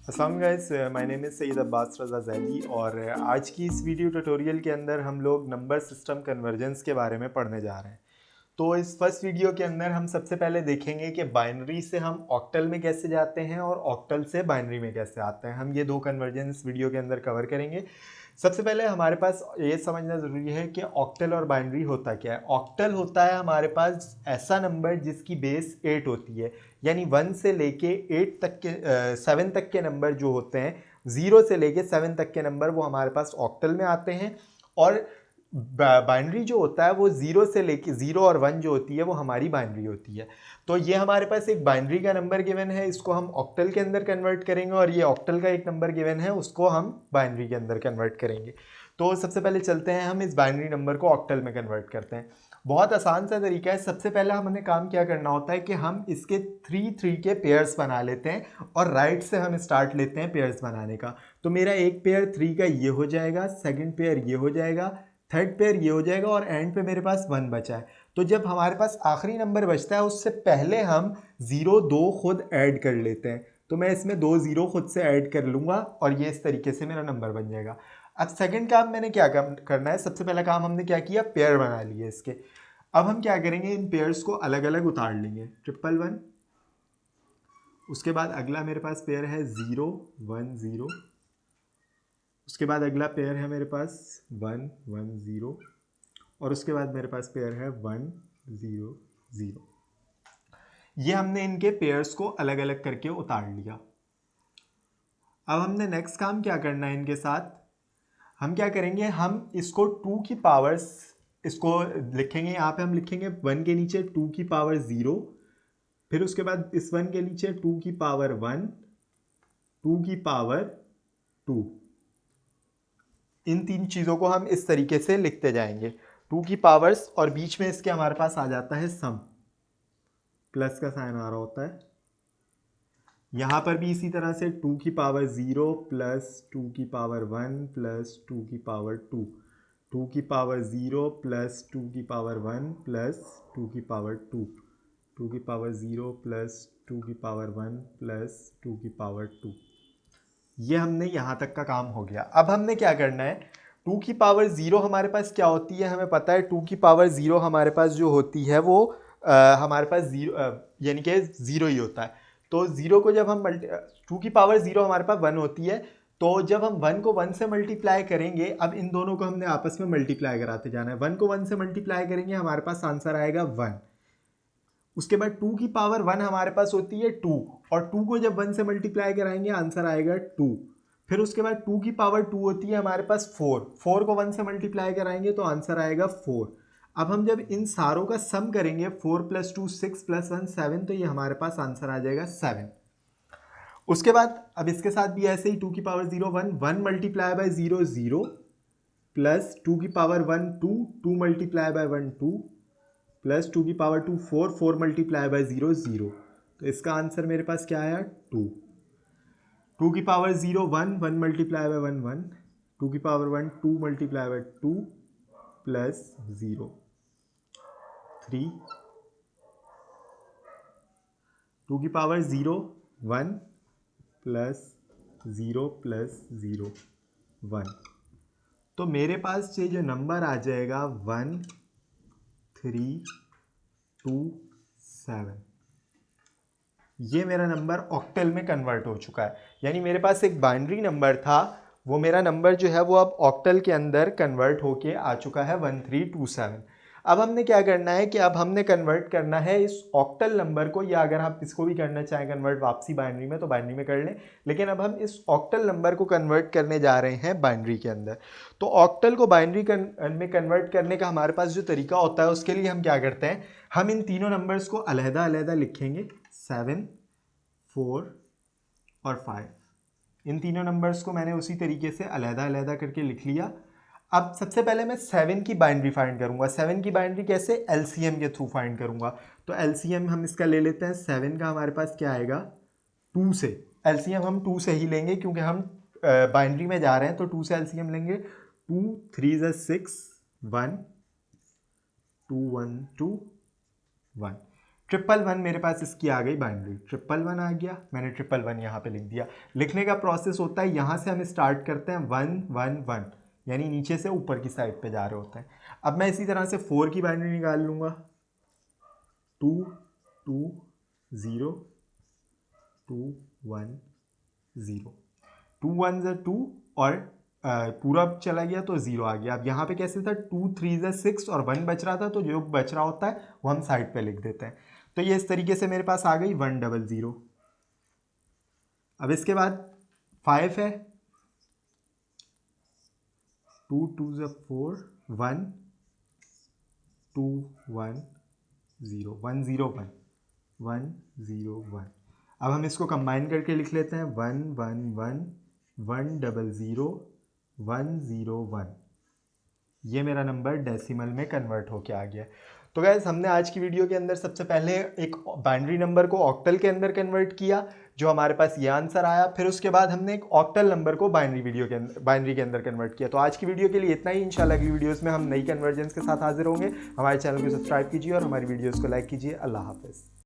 अस्सलाम guys, my name is Saeed Abbas Raza Zaili और आज की इस वीडियो ट्यूटोरियल के अंदर हम लोग नंबर सिस्टम कन्वर्जेंस के बारे में पढ़ने जा रहे हैं। तो इस फर्स्ट वीडियो के अंदर हम सबसे पहले देखेंगे कि बाइनरी से हम ऑक्टल में कैसे जाते हैं और ऑक्टल से बाइनरी में कैसे आते हैं। हम ये दो कन्वर्जेंस वीडियो के अंदर कवर करेंगे। सबसे पहले हमारे पास ये समझना ज़रूरी है कि ऑक्टल और बाइनरी होता क्या है। ऑक्टल होता है हमारे पास ऐसा नंबर जिसकी बेस 8 होती है, यानी 1 से लेके 8 तक के 7 तक के नंबर जो होते हैं, 0 से लेके 7 तक के नंबर वो हमारे पास ऑक्टल में आते हैं। और बाइनरी जो होता है वो 0 से लेके 0 और 1 जो होती है वो हमारी बाइनरी होती है। तो ये हमारे पास एक बाइनरी का नंबर गिवन है, इसको हम ऑक्टल के अंदर कन्वर्ट करेंगे, और ये ऑक्टल का एक नंबर गिवन है, उसको हम बाइनरी के अंदर कन्वर्ट करेंगे। तो सबसे पहले चलते हैं, हम इस बाइनरी नंबर को ऑक्टल में कन्वर्ट करते हैं। बहुत आसान सा तरीका है। सबसे पहले हमें काम क्या करना होता है कि हम इसके 3 के पेयर्स बना लेते हैं, और राइट से हम स्टार्ट लेते हैं पेयर्स बनाने का। तो मेरा एक पेयर 3 का ये हो जाएगा, सेकंड पेयर ये हो जाएगा, थर्ड पेयर ये हो जाएगा, और एंड पे मेरे पास 1 बचा है। तो जब हमारे पास आखिरी नंबर बचता है उससे पहले हम 0 2 खुद ऐड कर लेते हैं। तो मैं इसमें 2 0 खुद से ऐड कर लूँगा और ये इस तरीके से मेरा नंबर बन जाएगा। अब सेकंड काम मैंने क्या करना है, सबसे पहला काम हमने क्या किया, पेयर बना लिए इसके। अब हम क्या करेंगे, इन पेयर्स को अलग अलग उतार लेंगे। 111, उसके बाद अगला मेरे पास पेयर है 0 1 0, उसके बाद अगला पेयर है मेरे पास 1 1 0, और उसके बाद मेरे पास पेयर है 1 0 0। ये हमने इनके पेयर्स को अलग अलग करके उतार लिया। अब हमने नेक्स्ट काम क्या करना है इनके साथ, हम क्या करेंगे, हम इसको 2 की पावर्स, इसको लिखेंगे, यहाँ पे हम लिखेंगे 1 के नीचे 2 की पावर 0, फिर उसके बाद इस 1 के नीचे 2 की पावर 1, 2 की पावर 2। इन 3 चीज़ों को हम इस तरीके से लिखते जाएंगे, 2 की पावर्स, और बीच में इसके हमारे पास आ जाता है सम, प्लस का साइन आ रहा होता है। यहाँ पर भी इसी तरह से 2 की पावर 0 प्लस 2 की पावर 1 प्लस 2 की पावर 2, 2 की पावर 0 प्लस 2 की पावर 1 प्लस 2 की पावर 2, 2 की पावर 0 प्लस 2 की पावर 1 प्लस 2 की पावर 2। ये हमने यहाँ तक का काम हो गया। अब हमने क्या करना है, 2 की पावर 0 हमारे पास क्या होती है, हमें पता है 2 की पावर 0 हमारे पास जो होती है वो हमारे पास 0 यानी कि 0 ही होता है। तो 0 को जब हम 2 की पावर 0 हमारे पास 1 होती है, तो जब हम 1 को 1 से मल्टीप्लाई करेंगे, अब इन दोनों को हमने आपस में मल्टीप्लाई कराते जाना है। 1 को 1 से मल्टीप्लाई करेंगे, हमारे पास आंसर आएगा 1। उसके बाद 2 की पावर 1 हमारे पास होती है 2, और 2 को जब 1 से मल्टीप्लाई कराएंगे आंसर आएगा 2। फिर उसके बाद 2 की पावर 2 होती है हमारे पास 4, 4 को 1 से मल्टीप्लाई कराएंगे तो आंसर आएगा 4। अब हम जब इन सारों का सम करेंगे, 4 + 2 6 + 1 7, तो ये हमारे पास आंसर आ जाएगा 7। उसके बाद अब इसके साथ भी ऐसे ही 2 की पावर 0 1, 1 मल्टीप्लाई बाय 0 0, प्लस 2 की पावर 1 2, 2 मल्टीप्लाई बाय 1 2, प्लस 2 की पावर 2 4, 4 मल्टीप्लाई बाय 0 0। तो इसका आंसर मेरे पास क्या आया, 2। 2 की पावर 0 1, 1 मल्टीप्लाई बाय 1 1, 2 की पावर 1 2 मल्टीप्लाई बाय 2, प्लस 0 3, 2 की पावर 0 1 प्लस 0 प्लस 0 1। तो मेरे पास ये जो नंबर आ जाएगा 1 3 2 7, ये मेरा नंबर ऑक्टल में कन्वर्ट हो चुका है। यानी मेरे पास एक बाइनरी नंबर था, वो मेरा नंबर जो है वो अब ऑक्टल के अंदर कन्वर्ट होके आ चुका है 1327। अब हमने क्या करना है कि अब हमने कन्वर्ट करना है इस ऑक्टल नंबर को, या अगर आप इसको भी करना चाहें कन्वर्ट वापसी बाइनरी में तो बाइनरी में कर लें, लेकिन अब हम इस ऑक्टल नंबर को कन्वर्ट करने जा रहे हैं बाइनरी के अंदर। तो ऑक्टल को बाइनरी में कन्वर्ट करने का हमारे पास जो तरीका होता है, उसके लिए हम क्या करते हैं, हम इन तीनों नंबर्स को अलहदा अलहदा लिखेंगे, 7 4 और 5। इन तीनों नंबर्स को मैंने उसी तरीके से अलहदा अलहदा करके लिख लिया। अब सबसे पहले मैं 7 की बाइनरी फाइंड करूंगा। 7 की बाइनरी कैसे, एलसीएम के थ्रू फाइंड करूंगा। तो एलसीएम हम इसका ले लेते हैं, 7 का हमारे पास क्या आएगा, 2 से। एलसीएम हम 2 से ही लेंगे क्योंकि हम बाइनरी में जा रहे हैं, तो 2 से एलसीएम लेंगे। 2 3 = 6 1 2 1 2 1। 111 मेरे पास इसकी आ गई बाइनरी, 111 आ गया, मैंने 111 यहाँ पे लिख दिया। लिखने का प्रोसेस होता है, यहाँ से हम स्टार्ट करते हैं 111, यानी नीचे से ऊपर की साइड पे जा रहे होते हैं। अब मैं इसी तरह से 4 की बाइनरी निकाल लूँगा, 2 2 0 2 1 0, 2 1 ज़ा 2 और पूरा चला गया तो 0 आ गया। अब यहाँ पे कैसे था, 2 3 ज़ा 6 और 1 बच रहा था, तो जो बच रहा होता है वो हम साइड पे लिख देते हैं। तो ये इस तरीके से मेरे पास आ गई 100। अब इसके बाद 5 है, 2 2 ज़ा 4 1 2 1 0 101 101। अब हम इसको कंबाइन करके लिख लेते हैं 111 100 101। ये मेरा नंबर डेसिमल में कन्वर्ट होके आ गया। तो गैस हमने आज की वीडियो के अंदर सबसे पहले एक बाइनरी नंबर को ऑक्टल के अंदर कन्वर्ट किया, जो हमारे पास ये आंसर आया। फिर उसके बाद हमने एक ऑक्टल नंबर को बाइनरी के अंदर कन्वर्ट किया। तो आज की वीडियो के लिए इतना ही। इंशाल्लाह अगली वीडियोस में हम नई कन्वर्जेंस के साथ हाजिर होंगे। हमारे चैनल को सब्सक्राइब कीजिए और हमारी वीडियोस को लाइक कीजिए। अल्लाह हाफिज़।